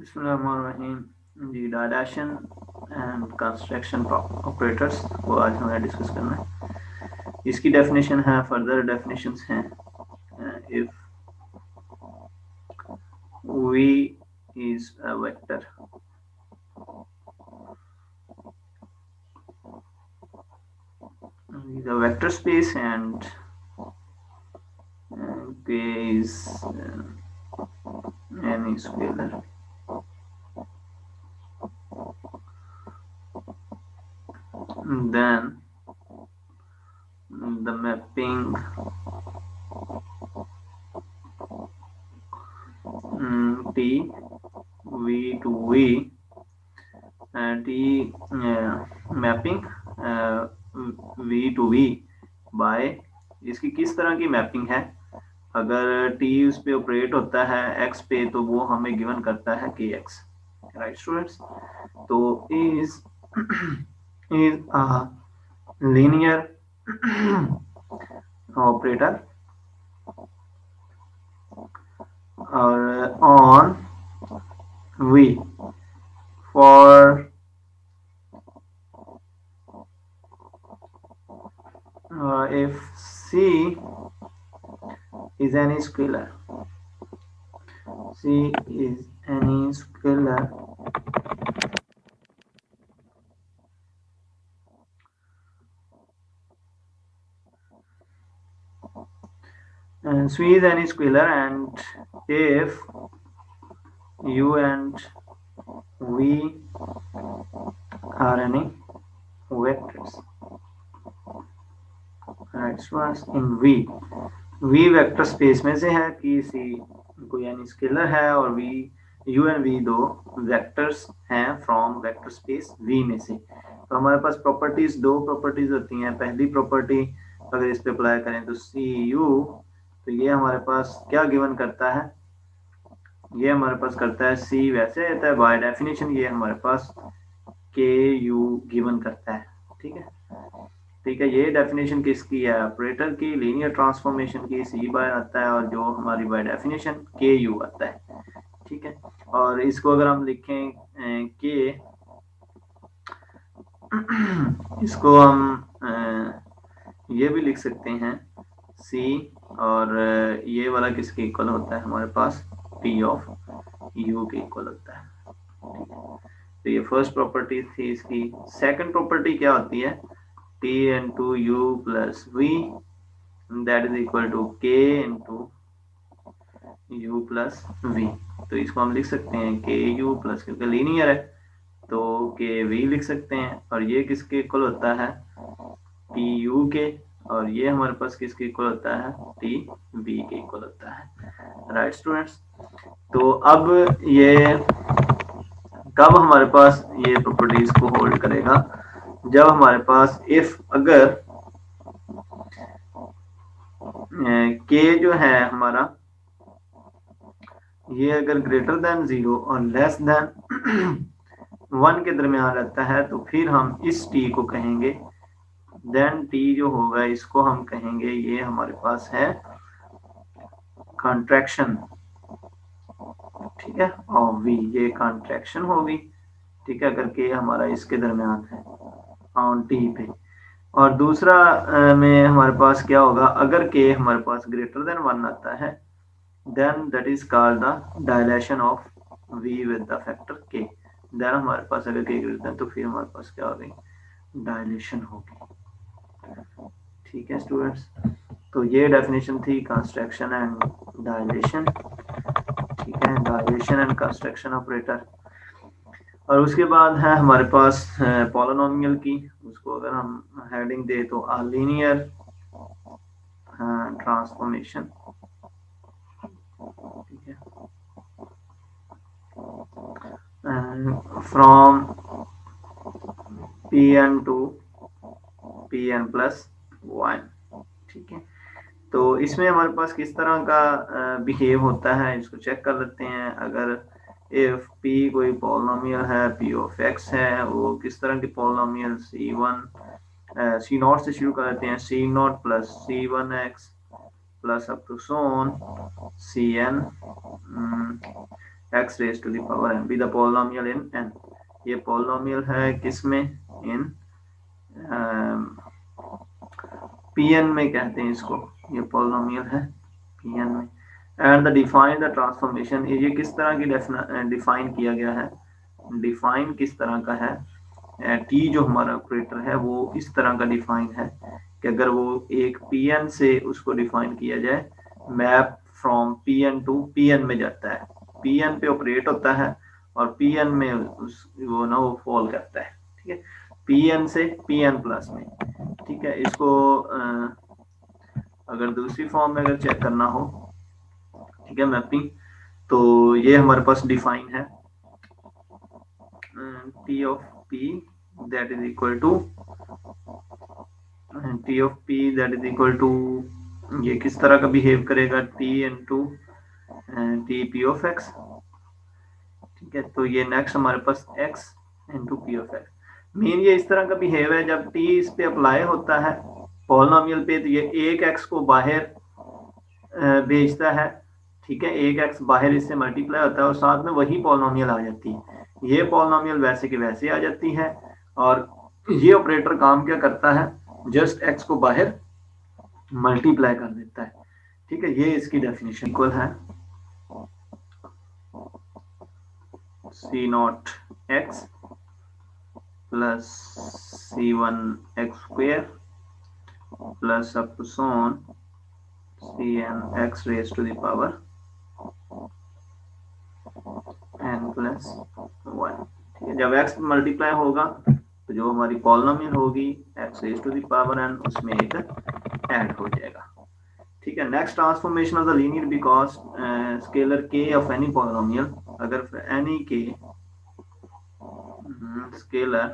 बिस्मिल्लाहिर्रहमानिर्रहीम जी, dilation and construction operators को आज हमें डिस्कस करना है। इसकी डेफिनेशन है, फर्दर डेफिनेशंस हैं। If v is a vector, is a vector space and k is any scalar, then the mapping t v to v t mapping v to v by, इसकी किस तरह की mapping है? अगर t उस पे operate होता है x पे तो वो हमें गिवन करता है kx, राइट स्टूडेंट्स? तो is a linear operator or on v for if c is any scalar. C is any scalar and C is any scalar, and if u and v are any vectors, right? So in v vector space में से है कि सी कोई यानी scalar है और v u and v दो vectors हैं फ्रॉम वेक्टर स्पेस v में से। तो हमारे पास प्रॉपर्टीज, दो प्रॉपर्टीज होती हैं। पहली प्रॉपर्टी अगर इस पे अप्लाई करें तो सी यू, तो ये हमारे पास क्या गिवन करता है? ये हमारे पास करता है सी वैसे रहता है बाय डेफिनेशन, ये हमारे पास के यू गिवन करता है। ठीक है, ठीक है। ये डेफिनेशन किसकी है? ऑपरेटर की, लीनियर ट्रांसफॉर्मेशन की। सी बाय आता है और जो हमारी बाय डेफिनेशन के यू आता है। ठीक है, और इसको अगर हम लिखें के, इसको हम ये भी लिख सकते हैं सी, और ये वाला किसके इक्वल होता है? हमारे पास टी ऑफ यू के इक्वल होता है। ठीक है, तो ये फर्स्ट प्रॉपर्टी थी इसकी। सेकंड प्रॉपर्टी क्या होती है? T into u plus v, that is equal to k into u plus v. तो इसको हम लिख सकते हैं के यू प्लस, क्योंकि लीनियर है तो के वी लिख सकते हैं। और ये किसके इक्वल होता है? टी यू के, और ये हमारे पास किसके इक्वल होता है? टी वी के इक्वल होता है, राइट स्टूडेंट्स? तो अब ये कब हमारे पास ये प्रॉपर्टीज को होल्ड करेगा? जब हमारे पास इफ, अगर के जो है हमारा, ये अगर ग्रेटर देन 0 और लेस देन 1 के दरमियान रहता है तो फिर हम इस टी को कहेंगे, देन टी जो होगा इसको हम कहेंगे, ये हमारे पास है कॉन्ट्रैक्शन। ठीक है, और वी ये कॉन्ट्रैक्शन होगी। ठीक है, अगर के हमारा इसके दरमियान है ऑन टी पे। और दूसरा में हमारे पास क्या होगा? अगर के हमारे पास ग्रेटर देन 1 आता है, then that is called the dilation of v with the factor k। then हमारे पास अगर k ग्रेटर देन, तो फिर हमारे पास क्या होगी? डायलेशन होगी। ठीक है स्टूडेंट्स, तो ये डेफिनेशन थी कंस्ट्रक्शन एंड डायलेशन। ठीक है, डायलेशन एंड कंस्ट्रक्शन ऑपरेटर। और उसके बाद है हमारे पास पॉलिनोमियल की। उसको अगर हम हेडिंग दे तो लीनियर ट्रांसफॉर्मेशन। ठीक है, from Pn to Pn plus 1। ठीक है, तो इसमें हमारे पास किस तरह का बिहेव होता है इसको चेक कर लेते हैं। अगर इफ P कोई पॉलिनोमियल है, P ऑफ x है, वो किस तरह की पॉलिनोमियल? C1 C0 से शुरू कर लेते हैं। C0 plus C1x plus up to so on Cn x raise to the power n be the polynomial in n। ये पॉलिनोमियल है किसमें, इन Pn में कहते हैं इसको, ये पॉलिनोमियल है Pn में। And the define the transformation, ये किस तरह की डिफाइन किया गया है, डिफाइन किस तरह का है, टी जो हमारा ऑपरेटर है वो इस तरह का डिफाइन है कि अगर वो एक Pn से उसको डिफाइन किया जाए, map from Pn to Pn में जाता है, Pn पे ऑपरेट होता है और Pn में वो फॉल करता है, ठीक है, Pn से Pn प्लस में, ठीक है। इसको अगर दूसरी फॉर्म में अगर चेक करना हो, ठीक है, मैपिंग, तो ये हमारे पास डिफाइन है T of P that is equal to T of P that is equal to, ये किस तरह का बिहेव करेगा, T into T P of x, ठीक है। तो ये नेक्स्ट हमारे पास x into P of x, मेन ये इस तरह का बिहेव है, जब t इस पे अप्लाई होता है पॉलिनोमियल पे, तो ये एक x को बाहर भेजता है, ठीक है, एक x बाहर इससे मल्टीप्लाई होता है और साथ में वही पॉलिनोमियल आ जाती है, ये पॉलिनोमियल वैसे के वैसे आ जाती है, और ये ऑपरेटर काम क्या करता है, जस्ट x को बाहर मल्टीप्लाई कर देता है, ठीक है। ये इसकी डेफिनेशन इक्वल है C naught X plus c1 x square plus up to सोन cn x raise to the power n plus 1, ठीक है। जब x मल्टीप्लाई होगा तो जो हमारी पॉलिनोमियल होगी x raise to the power n, उसमें एक ऐड हो जाएगा, ठीक है। Next transformation of the linear because scalar k of any polynomial, अगर एनी k स्केलर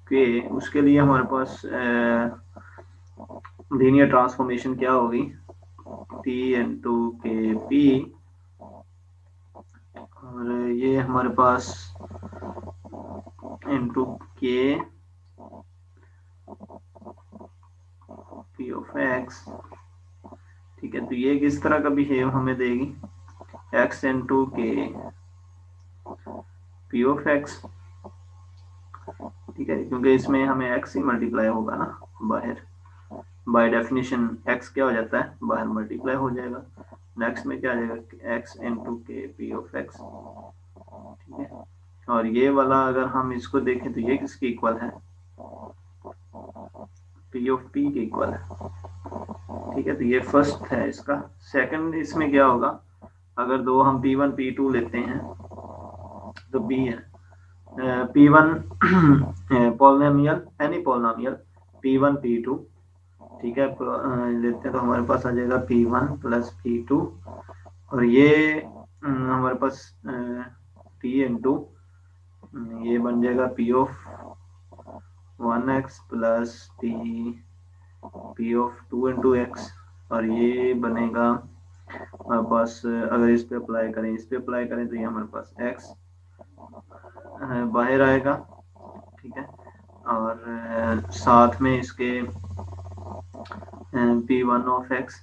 के, उसके लिए हमारे पास लीनियर ट्रांसफॉर्मेशन क्या होगी, t इंटू के पी, और ये हमारे पास इंटू के पी ऑफ एक्स, ठीक है। तो ये किस तरह का बिहेव हमें देगी, x इंटू के पी ऑफ एक्स, ठीक है, क्योंकि इसमें हमें x ही मल्टीप्लाई होगा ना बाहर, बाय डेफिनेशन x क्या हो जाता है, बाहर मल्टीप्लाई हो जाएगा। नेक्स्ट में क्या आ जाएगा, x इंटू के पी ऑफ एक्स, ठीक है। और ये वाला अगर हम इसको देखें तो ये किसके इक्वल है, पी ऑफ पी के इक्वल है, ठीक है। तो ये फर्स्ट है इसका। सेकंड इसमें क्या होगा, अगर दो हम P1 P2 लेते हैं तो B है P1 polynomial, any polynomial P1 P2, ठीक है, लेते हैं तो हमारे पास आ जाएगा P1 प्लस P2, और ये हमारे पास P इंटू ये बन जाएगा P of 1x plus P of 2 into x, और ये बनेगा हमारे पास, अगर इस पे अप्लाई करें, इस पे अप्लाई करें तो ये हमारे पास x बाहर आएगा, ठीक है, और साथ में इसके P1 ऑफ x,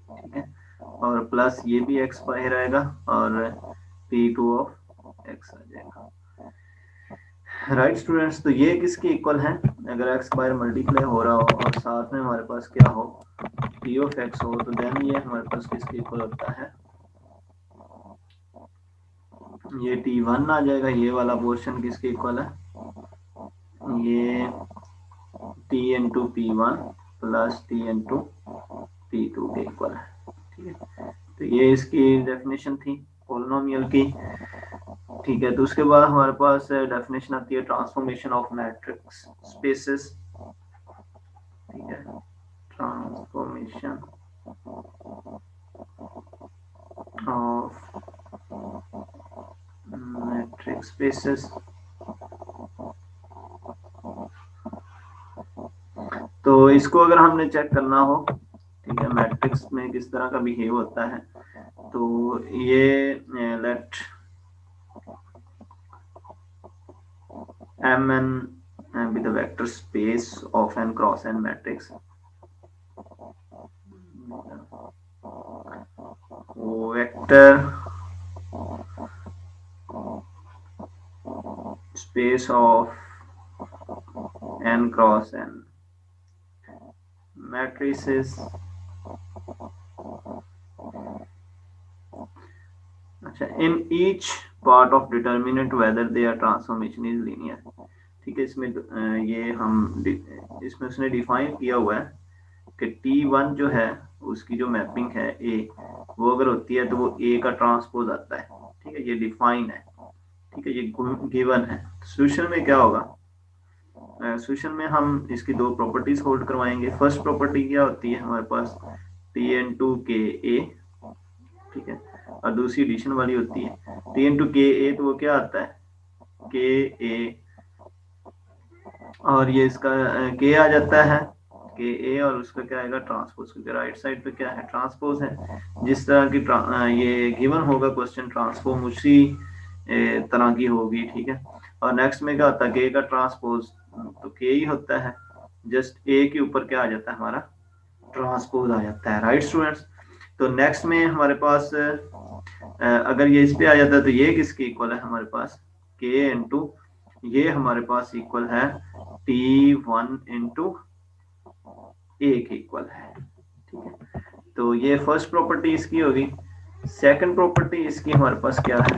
ठीक है, और प्लस ये भी x बाहर आएगा और P2 ऑफ x आ जाएगा, राइट स्टूडेंट्स। तो ये किसके इक्वल है, अगर x बाहर मल्टीप्लाई हो रहा हो और साथ में हमारे पास क्या हो, P ऑफ x हो, तो देन ये हमारे पास किसके इक्वल होता है, ये T1 आ जाएगा, ये वाला पोर्शन किसके इक्वल है, ये T into P1 plus T into P2 के इक्वल है, ठीक है। तो ये इसकी डेफिनेशन थी पॉलिनोमियल की, ठीक है। तो उसके बाद हमारे पास डेफिनेशन आती है ट्रांसफॉर्मेशन ऑफ मैट्रिक्स स्पेसेस, ठीक है, ट्रांसफॉर्मेशन ऑफ मैट्रिक्स स्पेसेस। तो इसको अगर हमने चेक करना हो, ठीक है, मैट्रिक्स में किस तरह का बिहेव होता है, तो ये late Mn be the vector space of n cross n matrix, vector space of n cross n matrices in each part of determinant whether their transformation is linear। ठीक है, इसमें ये हम इसमें उसने डिफाइन किया हुआ है कि T1 जो है उसकी जो मैपिंग है A, वो अगर होती है तो वो A का ट्रांसपोज आता है। ठीक है, ये डिफाइन है। ठीक है, ये गिवन है। सॉल्यूशन में क्या होगा, सॉल्यूशन में हम इसकी दो प्रॉपर्टीज होल्ड करवाएंगे। फर्स्ट प्रॉपर्टी क्या होती है हमारे पास Tn2KA, ठीक है, और दूसरी एडिशन वाली होती है Tn2KA, तो वो क्या आता है KA, और ये इसका K आ जाता है KA, और उसका क्या आएगा ट्रांसपोज, क्योंकि राइट साइड पे क्या है ट्रांसपोज है। जिस तरह की ये गिवन होगा क्वेश्चन, ट्रांसफॉर्म उसी तरह की होगी। ठीक है, और नेक्स्ट में क्या होता है K का ट्रांसपोज, तो K ही होता है, जस्ट A के ऊपर क्या आ जाता है हमारा ट्रांसपोज आ जाता है। राइट स्टूडेंट्स, तो नेक्स्ट में हमारे पास अगर ये इस पे आ जाता है तो ये किसके इक्वल है हमारे पास K इंटू, ये हमारे पास इक्वल है T1 इंटू A के इक्वल है। ठीक है, तो ये फर्स्ट प्रॉपर्टी इसकी होगी। सेकंड प्रॉपर्टी इसकी हमारे पास क्या है,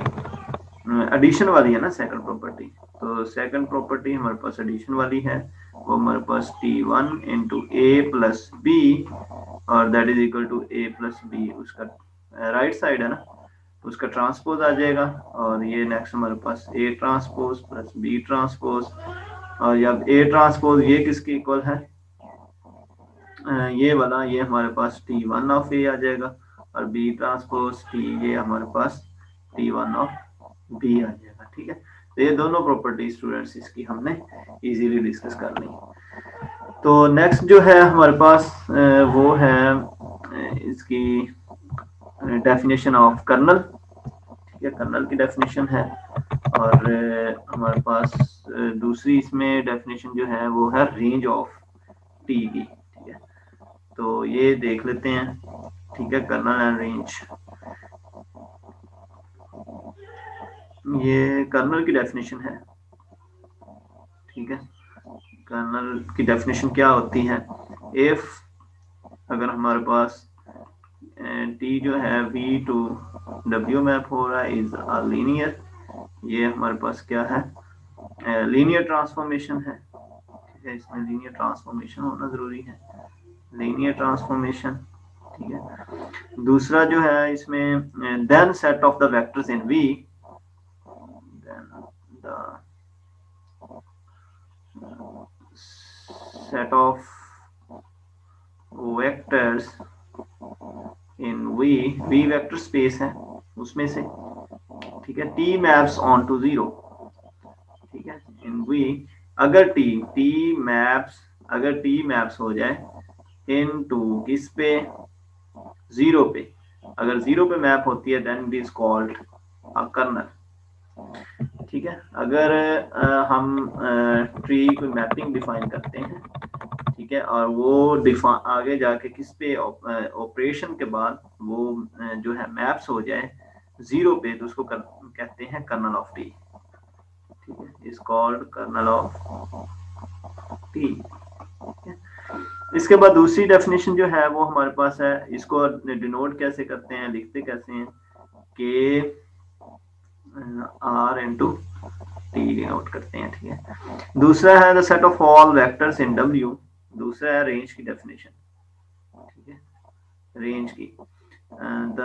एडिशन वाली है ना सेकंड प्रॉपर्टी, तो सेकंड प्रॉपर्टी हमारे पास एडिशन वाली है, वो हमारे पास T1 into A plus B, और that is equal to A plus B, उसका राइट साइड है ना, उसका ट्रांसपोज आ जाएगा। और ये नेक्स्ट हमारे पास A transpose plus B transpose, और जब A ट्रांसपोज ये किसके इक्वल है, ये वाला, ये हमारे पास T1 ऑफ A आ जाएगा, और B ट्रांसपोज T, ये हमारे पास T1 ऑफ B आ जाएगा। ठीक है, तो ये दोनों प्रॉपर्टी स्टूडेंट्स इसकी हमने इजीली डिस्कस कर ली। तो नेक्स्ट जो है हमारे पास वो है इसकी डेफिनेशन ऑफ कर्नल। ठीक है, कर्नल की डेफिनेशन है, और हमारे पास दूसरी इसमें डेफिनेशन जो है वो है रेंज ऑफ टी की। ठीक है, तो ये देख लेते हैं। ठीक है, कर्नल एंड रेंज, ये कर्नल की डेफिनेशन है। ठीक है, कर्नल की डेफिनेशन क्या होती है, इफ अगर हमारे पास टी जो है V टू W मैप हो रहा है इज अ लीनियर, ये हमारे पास क्या है लीनियर ट्रांसफॉर्मेशन है। ठीक है, इसमें लीनियर ट्रांसफॉर्मेशन होना जरूरी है, लीनियर ट्रांसफॉर्मेशन। ठीक है, दूसरा जो है इसमें then set of the vectors in V, set of vectors in V vector space है उसमें से। ठीक है, T मैप्स ऑन टू 0। ठीक है, इन V अगर T मैप्स हो जाए इन टू किस पे, 0 पे, अगर 0 पे मैप होती है then it is called a kernel. ठीक है, अगर हम ट्री कोई मैपिंग डिफाइन करते हैं, ठीक है, और वो आगे जाके किस पे ऑपरेशन के बाद वो जो है मैप्स हो जाए 0 पे, तो उसको कहते हैं कर्नल ऑफ टी। ठीक है, is called kernel of T. इसके बाद दूसरी डेफिनेशन जो है वो हमारे पास है, इसको डिनोट कैसे करते हैं, लिखते कैसे हैं, के आर इंटू टी डिनोट करते हैं। ठीक है, दूसरा है the set of all vectors in W, दूसरा है रेंज की डेफिनेशन। ठीक है, रेंज की the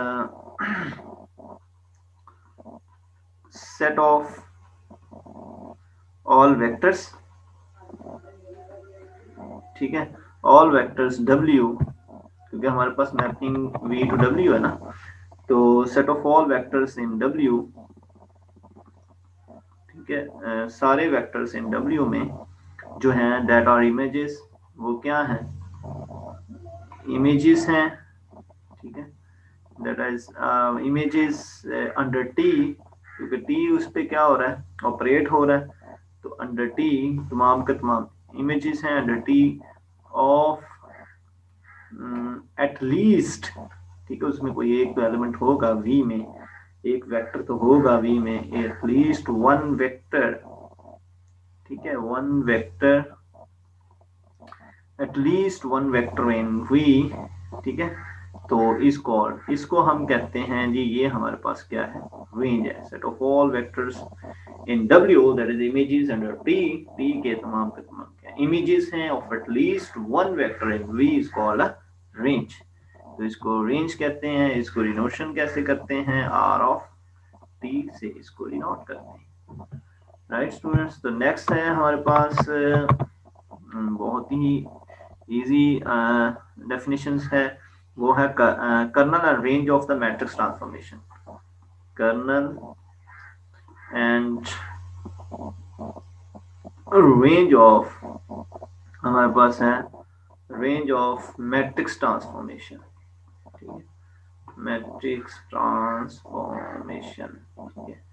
set of all vectors, ठीक है, ऑल वेक्टर्स W, क्योंकि हमारे पास मैपिंग V टू W है ना, तो set of all vectors in W। ठीक है, सारे वेक्टर्स इन W में जो हैं दैट आर इमेजेस, वो क्या हैं इमेजेस हैं। ठीक है, that is images under T, क्योंकि T उस पे क्या हो रहा है ऑपरेट हो रहा है, तो अंडर T तमाम के तमाम इमेजेस हैं under T of at least ठीक है, उसमें कोई एक तो एलिमेंट होगा V में, एक वेक्टर तो होगा V में, एटलीस्ट वन वेक्टर, ठीक है, one vector, at least one vector in V, ठीक है। तो इसको हम कहते हैं जी, ये हमारे पास क्या है, रेंज है, set of all vectors in W that is images under T के तमाम के तमाम क्या इमेजेस हैं of at least one vector in V is called a range. तो इसको रेंज कहते हैं। इसको डिनोशन कैसे करते हैं, R ऑफ T से इसको डिनोट करते हैं, राइट स्टूडेंट्स। तो नेक्स्ट है हमारे पास बहुत ही इजी डेफिनेशंस है, वो है kernel and range of the matrix transformation. Kernel and range of, हमारे पास है रेंज ऑफ मैट्रिक्स ट्रांसफॉर्मेशन, ठीक है, मैट्रिक्स ट्रांसफॉर्मेशन, ठीक है।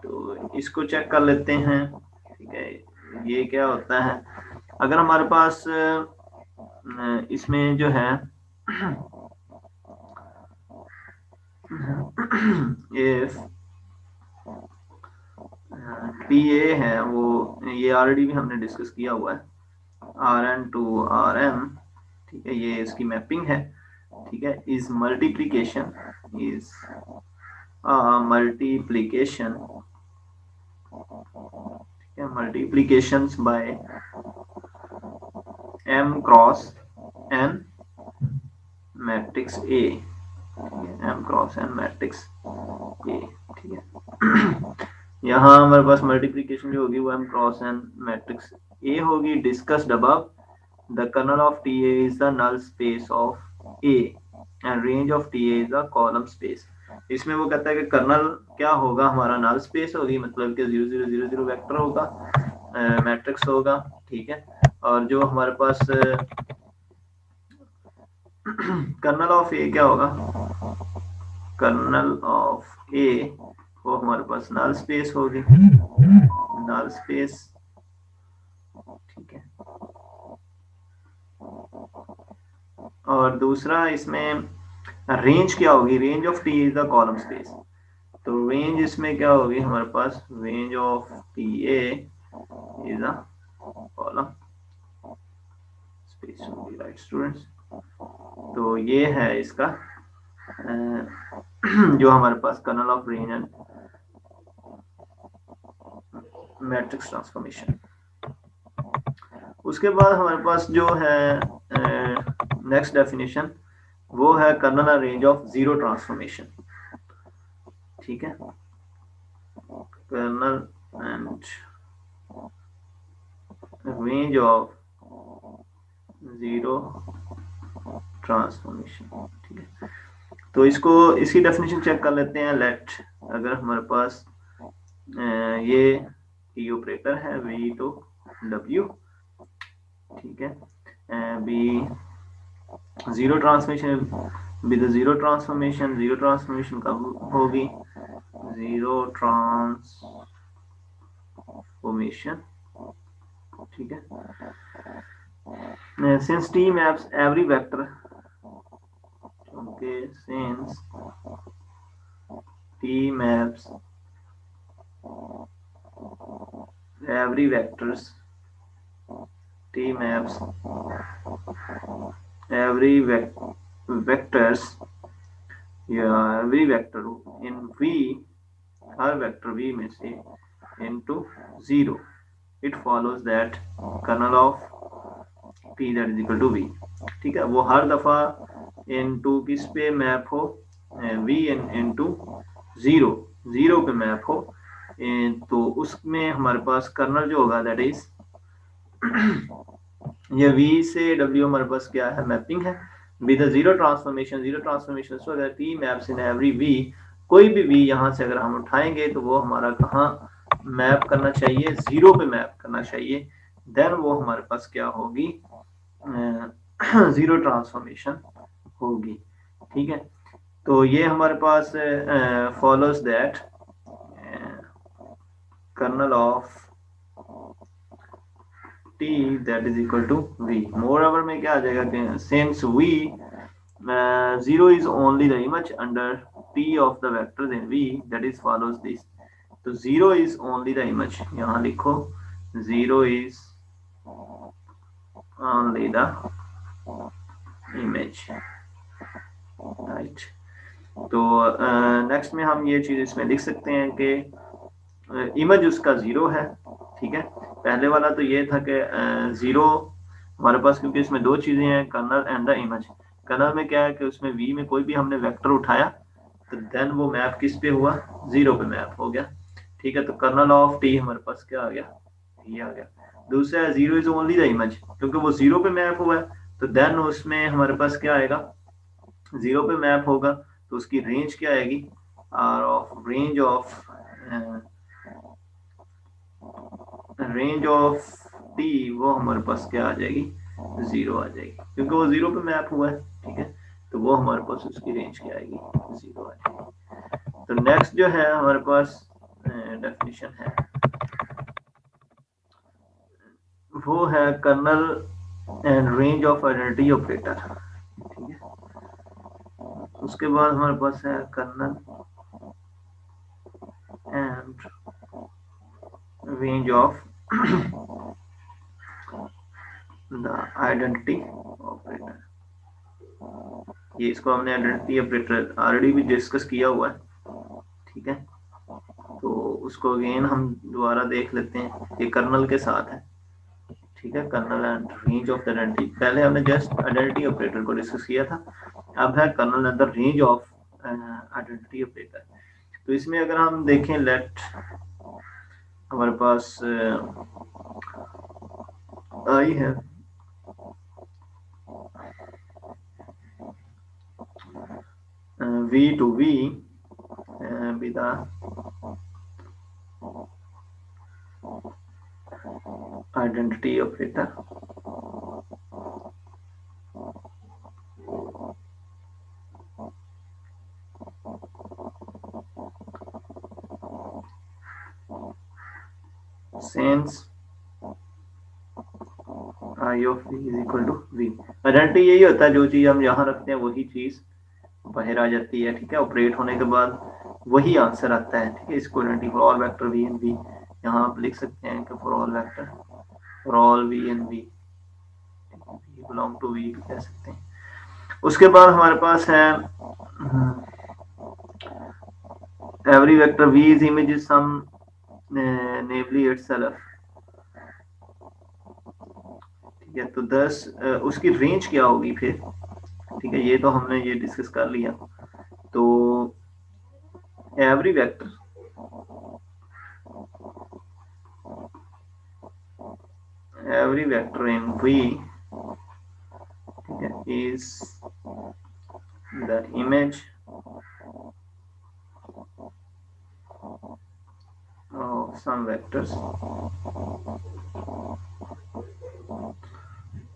तो इसको चेक कर लेते हैं, ठीक है। ये क्या होता है, अगर हमारे पास इसमें जो है if PA है, वो ये ऑलरेडी भी हमने डिस्कस किया हुआ है, Rn to Rm, ठीक है, ये इसकी मैपिंग है, ठीक है। इज मल्टीप्लीकेशन मल्टीप्लीकेशन, ठीक है, multiplications by M cross N matrix A, M cross N matrix A, ठीक है। यहाँ हमारे पास मल्टीप्लीकेशन जो होगी वो M cross N matrix A होगी। Discussed above, the kernel of TA is the null space of A and range of TA is the column space. इसमें वो कहता है कि कर्नल क्या होगा, हमारा नल स्पेस होगी, मतलब कि 0 0 0 0 वेक्टर होगा, मैट्रिक्स होगा, ठीक है। और जो हमारे पास कर्नल ऑफ ए क्या होगा, कर्नल ऑफ ए वो हमारे पास नल स्पेस होगी, नल स्पेस, ठीक है। और दूसरा इसमें रेंज क्या होगी, range of T is the column space. तो रेंज इसमें क्या होगी हमारे पास, range of T A is the column space होगी, राइट स्टूडेंट्स। तो ये है इसका जो हमारे पास kernel of range and matrix transformation. उसके बाद हमारे पास जो है नेक्स्ट डेफिनेशन, वो है kernel and range of zero transformation, ठीक है, kernel and range of zero transformation, ठीक है। तो इसकी डेफिनेशन चेक कर लेते हैं। लेट, अगर हमारे पास ये टी ऑपरेटर है V to W, ठीक है, be zero transformation, with zero transformation, zero transformation कब होगी, जीरो ट्रांसफॉर्मेशन, ठीक है, since T maps every vector, क्योंकि since T maps every vectors, T maps every vectors, yeah, every vector in V, हर vector V में से into 0, it follows that kernel of T that is equal to V, ठीक है। वो हर दफा into किस पे मैप हो, V into 0, 0 पे मैप हो, तो उसमें हमारे पास कर्नल जो होगा दैट इज ये V से W हमारे पास क्या है, मैपिंग है with zero transformation, zero transformation. So अगर T maps in every V, कोई भी V यहाँ से अगर हम उठाएंगे तो वो हमारा कहाँ मैप करना चाहिए, 0 पे मैप करना चाहिए, देन वो हमारे पास क्या होगी, जीरो ट्रांसफॉर्मेशन होगी, ठीक है। तो ये हमारे पास follows that kernel of T that is equal to V। Moreover में क्या आ जाएगा कि since V 0 is only the image under T of the vectors in V that is follows this. तो 0 is only the image, यहाँ लिखो 0 is only the image, right. तो next में हम ये चीज इसमें लिख सकते हैं कि इमेज उसका 0 है, ठीक है। पहले वाला तो ये था कि 0 हमारे पास, क्योंकि इसमें दो चीजें हैं, kernel and the image. Kernel में क्या है कि उसमें वी में कोई भी हमने वेक्टर उठाया तो देन वो मैप किस पे हुआ, 0 पे मैप हो गया, ठीक है। तो कर्नल ऑफ टी हमारे पास क्या आ गया, ये आ गया। दूसरा है 0 इज ओनली द इमेज, क्योंकि वो 0 पे मैप हुआ है तो देन उसमें हमारे पास क्या आएगा, 0 पे मैप होगा तो उसकी रेंज क्या आएगी, R of range of T वो हमारे पास क्या आ जाएगी, 0 आ जाएगी, क्योंकि वो 0 पे मैप हुआ है, ठीक है। तो वो हमारे पास उसकी रेंज क्या आएगी, 0 आ जाएगी। तो नेक्स्ट जो है हमारे पास डेफिनेशन है वो है kernel and range of identity operator, ठीक है। उसके बाद हमारे पास है kernel and range of the identity operator. ये इसको हमने आइडेंटिटी ऑपरेटर ऑलरेडी भी डिस्कस किया हुआ है, ठीक है। तो उसको अगेन हम दोबारा देख लेते हैं, ये कर्नल के साथ है, ठीक है। Kernel and range of the identity, पहले हमने जस्ट आइडेंटिटी ऑपरेटर को डिस्कस किया था, अब है kernel and the range of identity operator. तो इसमें अगर हम देखें, लेट हमारे पास आई है V to V with the identity operator, since I of V is equal to V। Identity यही होता है, जो चीज हम यहाँ रखते हैं वही चीज बाहर आ जाती है, ठीक है। ऑपरेट होने के बाद वही आंसर आता है, ठीक है। इसको identity for all vector V and V, यहाँ आप लिख सकते हैं कि for all vector, for all V and V belong to V भी कह सकते हैं। उसके बाद हमारे पास है every vector V is image is some namely itself, ठीक है। तो 10 उसकी रेंज क्या होगी फिर, ठीक है। ये तो हमने ये डिस्कस कर लिया। तो एवरी वेक्टर इन V, ठीक है, is the image of some vectors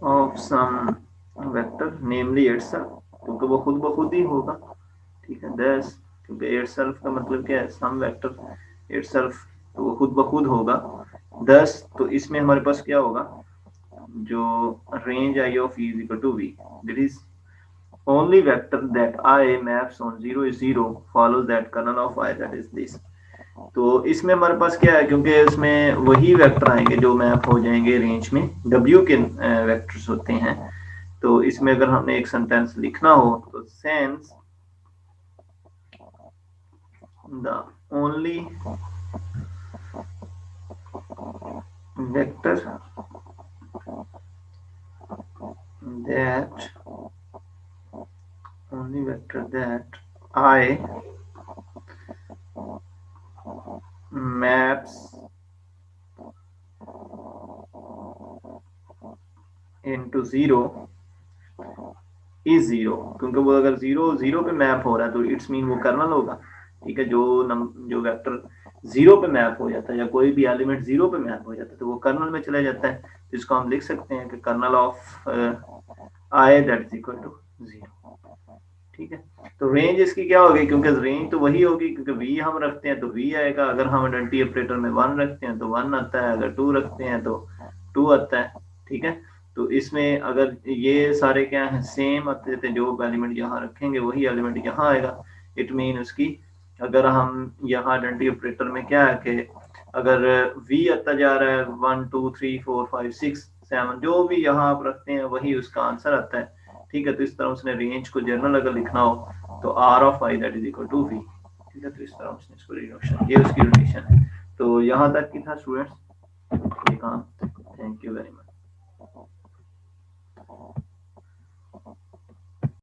of some vector namely itself, क्योंकि वो खुद ब खुद ही होगा, ठीक है। thus, क्योंकि itself का मतलब क्या है, some vector itself, तो वो खुद ब खुद होगा। thus, तो इसमें हमारे पास क्या होगा, जो range I of E is equal to V, that is only vector that I maps on 0 is 0 follows that kernel of I, that is this। तो इसमें हमारे पास क्या है, क्योंकि इसमें वही वेक्टर आएंगे जो मैप हो जाएंगे रेंज में, W के वेक्टर्स होते हैं। तो इसमें अगर हमने एक सेंटेंस लिखना हो तो sense the only vector that I maps into 0 is 0, क्योंकि वो अगर 0 पे मैप हो रहा है तो इट्स मीन वो कर्नल होगा, ठीक है। जो वेक्टर 0 पे मैप हो जाता है या कोई भी एलिमेंट 0 पे मैप हो जाता है तो वो कर्नल में चला जाता है। तो इसको हम लिख सकते हैं कि kernel of I that is equal to 0, ठीक है। तो रेंज इसकी क्या होगी, क्योंकि रेंज तो वही होगी, क्योंकि V हम रखते हैं तो V आएगा, अगर हम आइडेंटिटी ऑपरेटर में 1 रखते हैं तो 1 आता है, अगर 2 रखते हैं तो 2 आता है, ठीक है। तो इसमें अगर ये सारे क्या है सेम आते थे, जो एलिमेंट यहाँ रखेंगे वही एलिमेंट यहाँ आएगा। इट मीन उसकी अगर हम यहाँ आइडेंटिटी ऑपरेटर में क्या है कि अगर v आता जा रहा है 1 2 3 4 5 6 7 जो भी यहाँ आप रखते हैं वही उसका आंसर आता है। ठीक है, तो इस तरह उसने रेंज को जनरल अगर लिखना हो तो r of i that is equal to v। ठीक है, तो इस तरह उसने इसको रिडक्शन, ये उसकी रिलेशन है। तो यहाँ तक की था स्टूडेंट्स ये काम। Thank you very much.